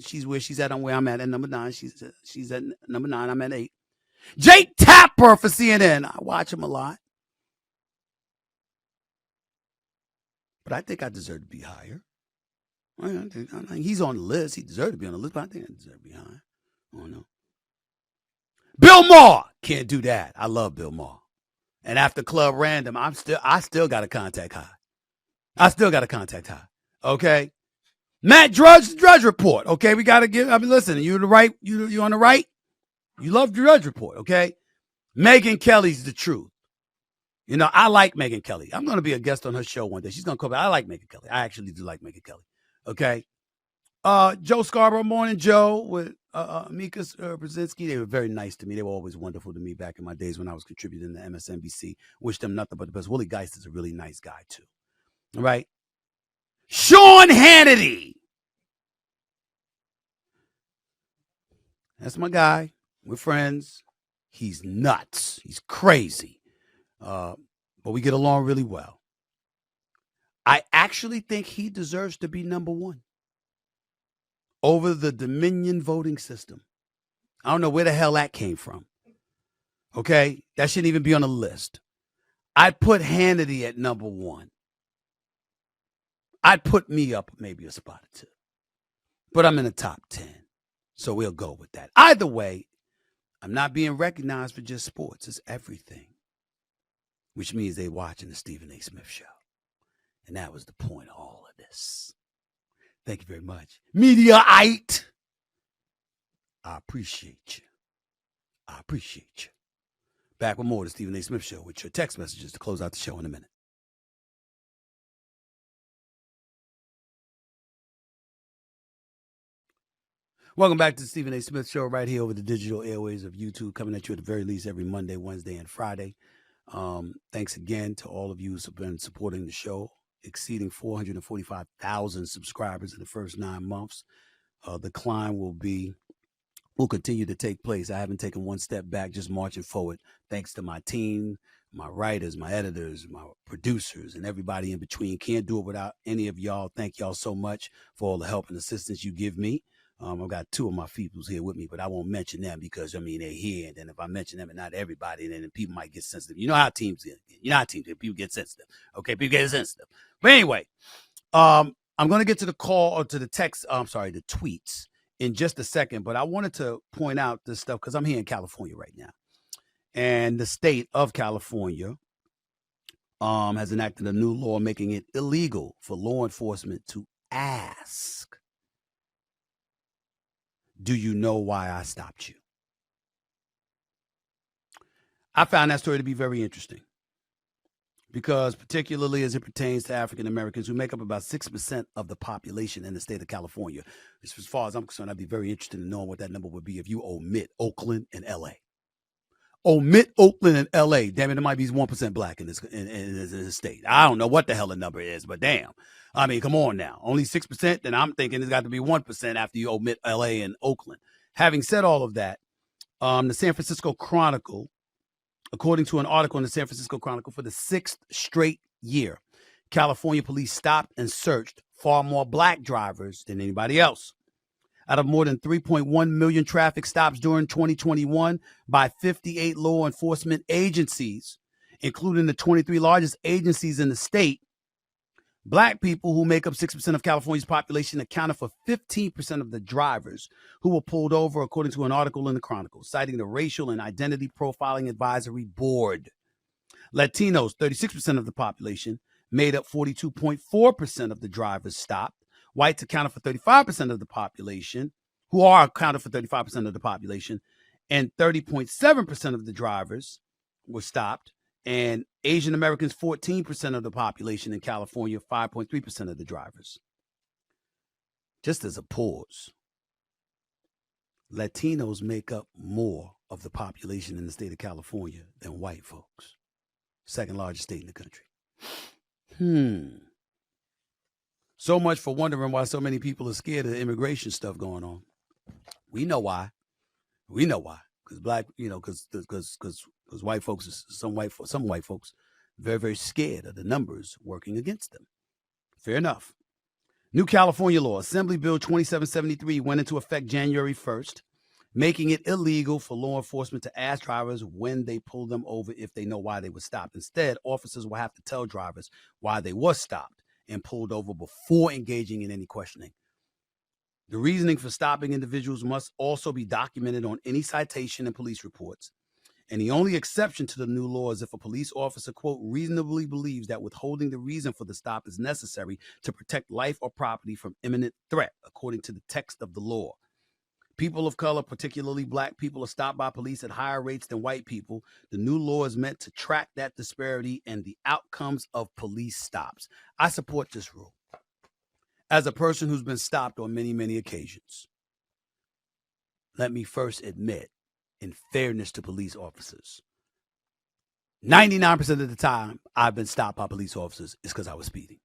Speaker 1: She's where she's at. I'm where I'm at number 9. She's at number 9. I'm at 8. Jake Tapper for CNN. I watch him a lot. But I think I deserve to be higher. I think he's on the list. He deserved to be on the list, but I think I deserve to be high. I don't know. Bill Maher can't do that. I love Bill Maher. And after Club Random, I still got a contact high. I still got a contact high. Okay. Matt Drudge Report. Okay, we gotta give. I mean, listen, you on the right. You on the right. You love Drudge Report. Okay. Megyn Kelly's the truth. You know, I like Megyn Kelly. I'm gonna be a guest on her show one day. She's gonna come back. I like Megyn Kelly. I actually do like Megyn Kelly. Okay. Joe Scarborough, Morning Joe with Mika Brzezinski. They were very nice to me. They were always wonderful to me back in my days when I was contributing to MSNBC. Wish them nothing but the best. Willie Geist is a really nice guy too. All right. Sean Hannity. That's my guy. We're friends. He's nuts. He's crazy. But we get along really well. I actually think he deserves to be number one over the Dominion voting system. I don't know where the hell that came from. Okay? That shouldn't even be on the list. I'd put Hannity at number one. I'd put me up maybe a spot or two. But I'm in the top 10. So we'll go with that. Either way, I'm not being recognized for just sports. It's everything. Which means they're watching the Stephen A. Smith Show. And that was the point of all of this. Thank you very much. Mediaite. I appreciate you. I appreciate you. Back with more of the Stephen A. Smith Show with your text messages to close out the show in a minute. Welcome back to the Stephen A. Smith Show right here over the digital airways of YouTube, coming at you at the very least every Monday, Wednesday, and Friday. Thanks again to all of you who've been supporting the show, exceeding 445,000 subscribers in the first 9 months. The climb will continue to take place. I haven't taken one step back, just marching forward, thanks to my team, my writers, my editors, my producers, and everybody in between. Can't do it without any of y'all. Thank y'all so much for all the help and assistance you give me. I've got 2 of my peoples here with me, but I won't mention them because, I mean, they're here. And then if I mention them and not everybody, then people might get sensitive. You know how teams get. You know how teams get. People get sensitive. Okay, people get sensitive. But anyway, I'm going to get to the call or to the text, the tweets in just a second. But I wanted to point out this stuff because I'm here in California right now. And the state of California has enacted a new law making it illegal for law enforcement to ask, do you know why I stopped you? I found that story to be very interesting because particularly as it pertains to African Americans who make up about 6% of the population in the state of California. As far as I'm concerned, I'd be very interested in knowing what that number would be if you omit Oakland and L.A. Omit Oakland and L.A. Damn it, it might be 1% black in this state. I don't know what the hell the number is, but damn. I mean, come on now. Only 6%? Then I'm thinking it's got to be 1% after you omit L.A. and Oakland. Having said all of that, the San Francisco Chronicle, according to an article in the San Francisco Chronicle, for the 6th straight year, California police stopped and searched far more black drivers than anybody else. Out of more than 3.1 million traffic stops during 2021 by 58 law enforcement agencies, including the 23 largest agencies in the state, black people who make up 6% of California's population accounted for 15% of the drivers who were pulled over, according to an article in the Chronicle, citing the Racial and Identity Profiling Advisory Board. Latinos, 36% of the population, made up 42.4% of the drivers stopped. Whites accounted for 35% of the population, who are accounted for 35% of the population, and 30.7% of the drivers were stopped. And Asian Americans, 14% of the population in California, 5.3% of the drivers. Just as a pause, Latinos make up more of the population in the state of California than white folks. Second largest state in the country. So much for wondering why so many people are scared of the immigration stuff going on. We know why. We know why. Because white folks, some white folks, very, very scared of the numbers working against them. Fair enough. New California law, Assembly Bill 2773, went into effect January 1st, making it illegal for law enforcement to ask drivers when they pull them over if they know why they were stopped. Instead, officers will have to tell drivers why they were stopped and pulled over before engaging in any questioning. The reasoning for stopping individuals must also be documented on any citation and police reports. And the only exception to the new law is if a police officer, quote, reasonably believes that withholding the reason for the stop is necessary to protect life or property from imminent threat, according to the text of the law. People of color, particularly black people, are stopped by police at higher rates than white people. The new law is meant to track that disparity and the outcomes of police stops. I support this rule. As a person who's been stopped on many, many occasions, let me first admit, in fairness to police officers, 99% of the time I've been stopped by police officers is because I was speeding.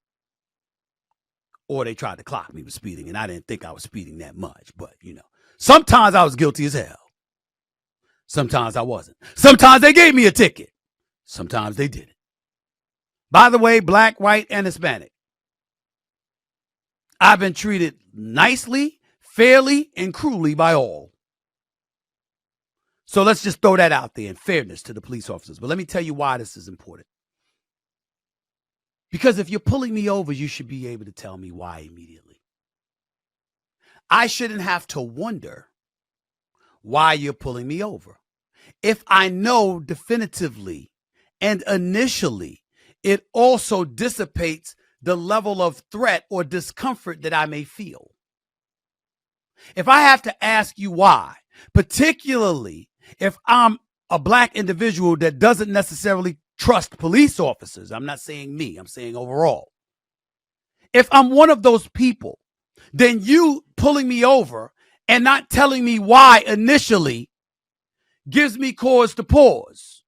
Speaker 1: Or they tried to clock me with speeding, and I didn't think I was speeding that much. But, sometimes I was guilty as hell. Sometimes I wasn't. Sometimes they gave me a ticket. Sometimes they didn't. By the way, black, white, and Hispanic, I've been treated nicely, fairly, and cruelly by all. So let's just throw that out there in fairness to the police officers. But let me tell you why this is important. Because if you're pulling me over, you should be able to tell me why immediately. I shouldn't have to wonder why you're pulling me over. If I know definitively and initially, it also dissipates the level of threat or discomfort that I may feel. If I have to ask you why, particularly if I'm a black individual that doesn't necessarily trust police officers, I'm not saying me, I'm saying overall. If I'm one of those people, then you pulling me over and not telling me why initially gives me cause to pause.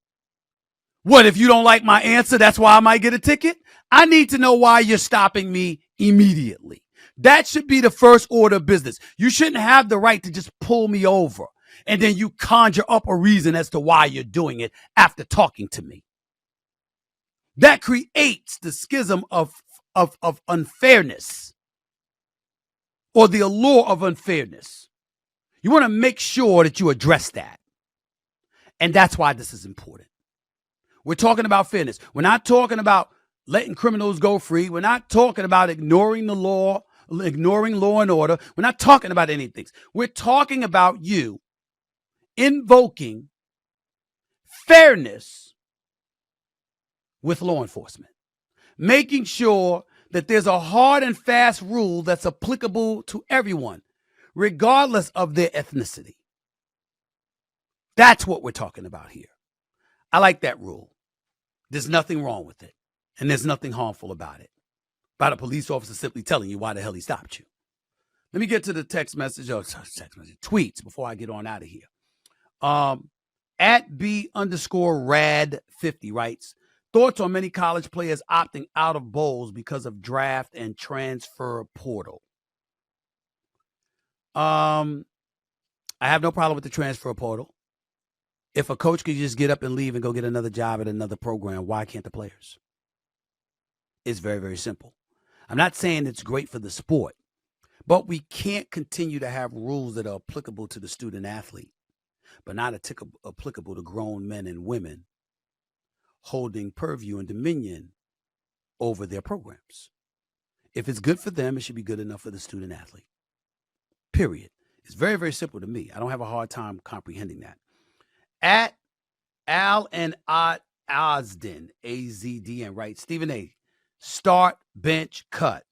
Speaker 1: What, if you don't like my answer, that's why I might get a ticket? I need to know why you're stopping me immediately. That should be the first order of business. You shouldn't have the right to just pull me over and then you conjure up a reason as to why you're doing it after talking to me. That creates the schism of unfairness, or the allure of unfairness. You want to make sure that you address that. And that's why this is important. We're talking about fairness. We're not talking about letting criminals go free. We're not talking about ignoring the law, ignoring law and order. We're not talking about any things. We're talking about you invoking fairness with law enforcement, making sure that there's a hard and fast rule that's applicable to everyone, regardless of their ethnicity. That's what we're talking about here. I like that rule. There's nothing wrong with it, and there's nothing harmful about it. About a police officer simply telling you why the hell he stopped you. Let me get to the tweets before I get on out of here. At B_rad50 writes, thoughts on many college players opting out of bowls because of draft and transfer portal. I have no problem with the transfer portal. If a coach could just get up and leave and go get another job at another program, why can't the players? It's very, very simple. I'm not saying it's great for the sport, but we can't continue to have rules that are applicable to the student athlete, but not applicable to grown men and women holding purview and dominion over their programs. If it's good for them, it should be good enough for the student athlete. Period. It's very, very simple to me. I don't have a hard time comprehending that. At Al and Ozdin, AZDN, right? Stephen A. Start, bench, cut.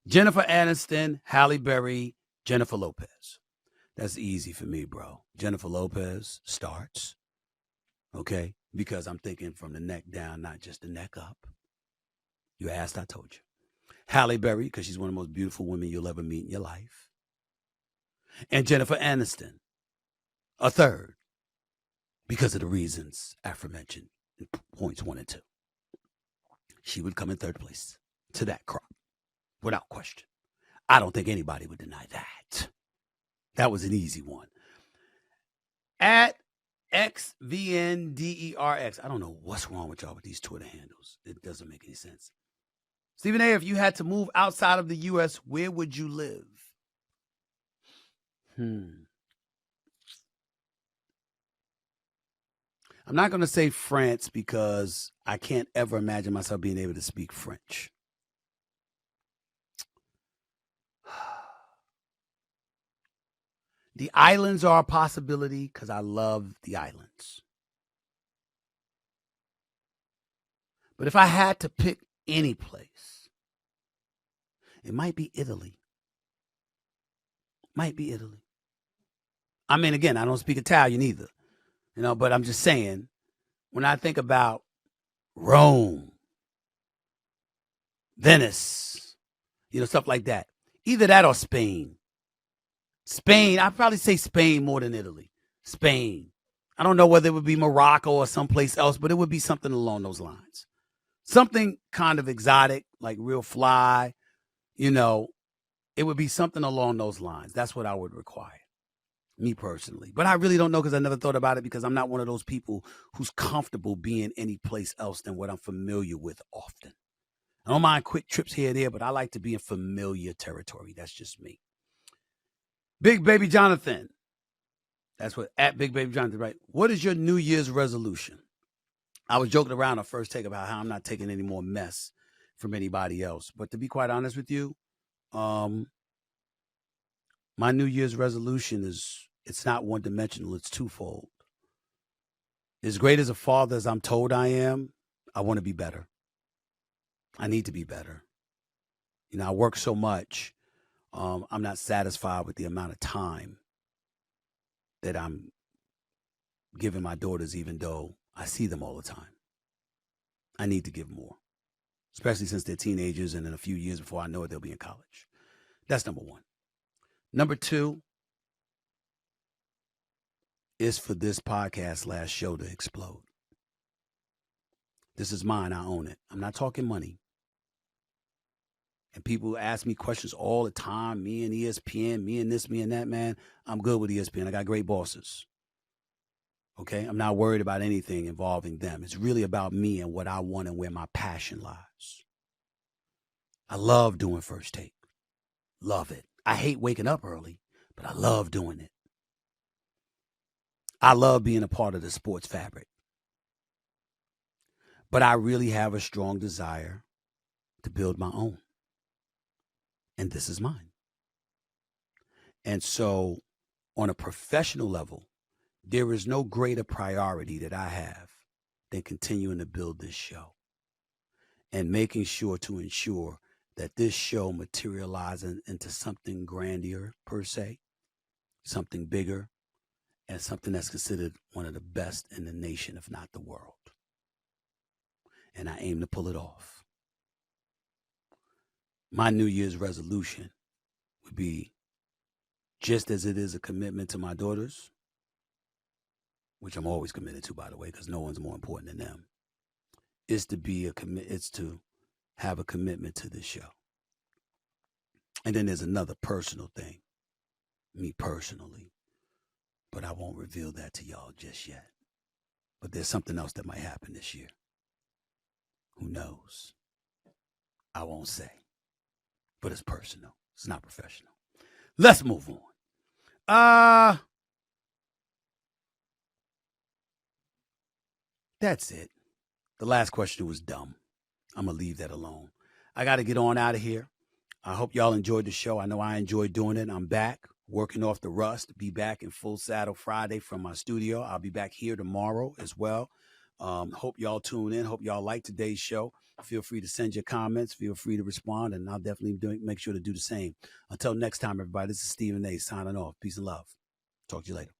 Speaker 1: Jennifer Aniston, Halle Berry, Jennifer Lopez. That's easy for me, bro. Jennifer Lopez starts. Okay? Because I'm thinking from the neck down, not just the neck up. You asked, I told you. Halle Berry, because she's one of the most beautiful women you'll ever meet in your life. And Jennifer Aniston, a third, because of the reasons aforementioned in points 1 and 2. She would come in third place to that crop, without question. I don't think anybody would deny that. That was an easy one. At XVNDERX. I don't know what's wrong with y'all with these Twitter handles. It doesn't make any sense. Stephen A., if you had to move outside of the U.S., where would you live? I'm not going to say France because I can't ever imagine myself being able to speak French. The islands are a possibility because I love the islands. But if I had to pick any place, it might be Italy. Might be Italy. I mean, again, I don't speak Italian either, but I'm just saying, when I think about Rome, Venice, stuff like that, either that or Spain. Spain, I'd probably say Spain more than Italy. Spain. I don't know whether it would be Morocco or someplace else, but it would be something along those lines. Something kind of exotic, like real fly, it would be something along those lines. That's what I would require, me personally. But I really don't know because I never thought about it because I'm not one of those people who's comfortable being any place else than what I'm familiar with often. I don't mind quick trips here and there, but I like to be in familiar territory. That's just me. Big Baby Jonathan. That's what, at Big Baby Jonathan, right? What is your New Year's resolution? I was joking around on First Take about how I'm not taking any more mess from anybody else. But to be quite honest with you, my New Year's resolution it's not one-dimensional. It's twofold. As great as a father as I'm told I am, I want to be better. I need to be better. I work so much. I'm not satisfied with the amount of time that I'm giving my daughters, even though I see them all the time. I need to give more, especially since they're teenagers and in a few years before I know it, they'll be in college. That's number one. Number two is for this podcast / show to explode. This is mine. I own it. I'm not talking money. And people ask me questions all the time. Me and ESPN, me and this, me and that, man. I'm good with ESPN. I got great bosses. Okay? I'm not worried about anything involving them. It's really about me and what I want and where my passion lies. I love doing First Take. Love it. I hate waking up early, but I love doing it. I love being a part of the sports fabric. But I really have a strong desire to build my own. And this is mine. And so on a professional level, there is no greater priority that I have than continuing to build this show and making sure to ensure that this show materializes into something grander per se, something bigger, and something that's considered one of the best in the nation, if not the world. And I aim to pull it off. My New Year's resolution would be, just as it is a commitment to my daughters, which I'm always committed to, by the way, because no one's more important than them, is to have a commitment to this show. And then there's another personal thing, me personally, but I won't reveal that to y'all just yet. But there's something else that might happen this year. Who knows? I won't say. But it's personal. It's not professional. Let's move on. That's it. The last question was dumb. I'm going to leave that alone. I got to get on out of here. I hope y'all enjoyed the show. I know I enjoyed doing it. I'm back working off the rust. Be back in full saddle Friday from my studio. I'll be back here tomorrow as well. Hope y'all tune in. Hope y'all like today's show. Feel free to send your comments. Feel free to respond, and I'll definitely make sure to do the same. Until next time, everybody, this is Stephen A. signing off. Peace and love. Talk to you later.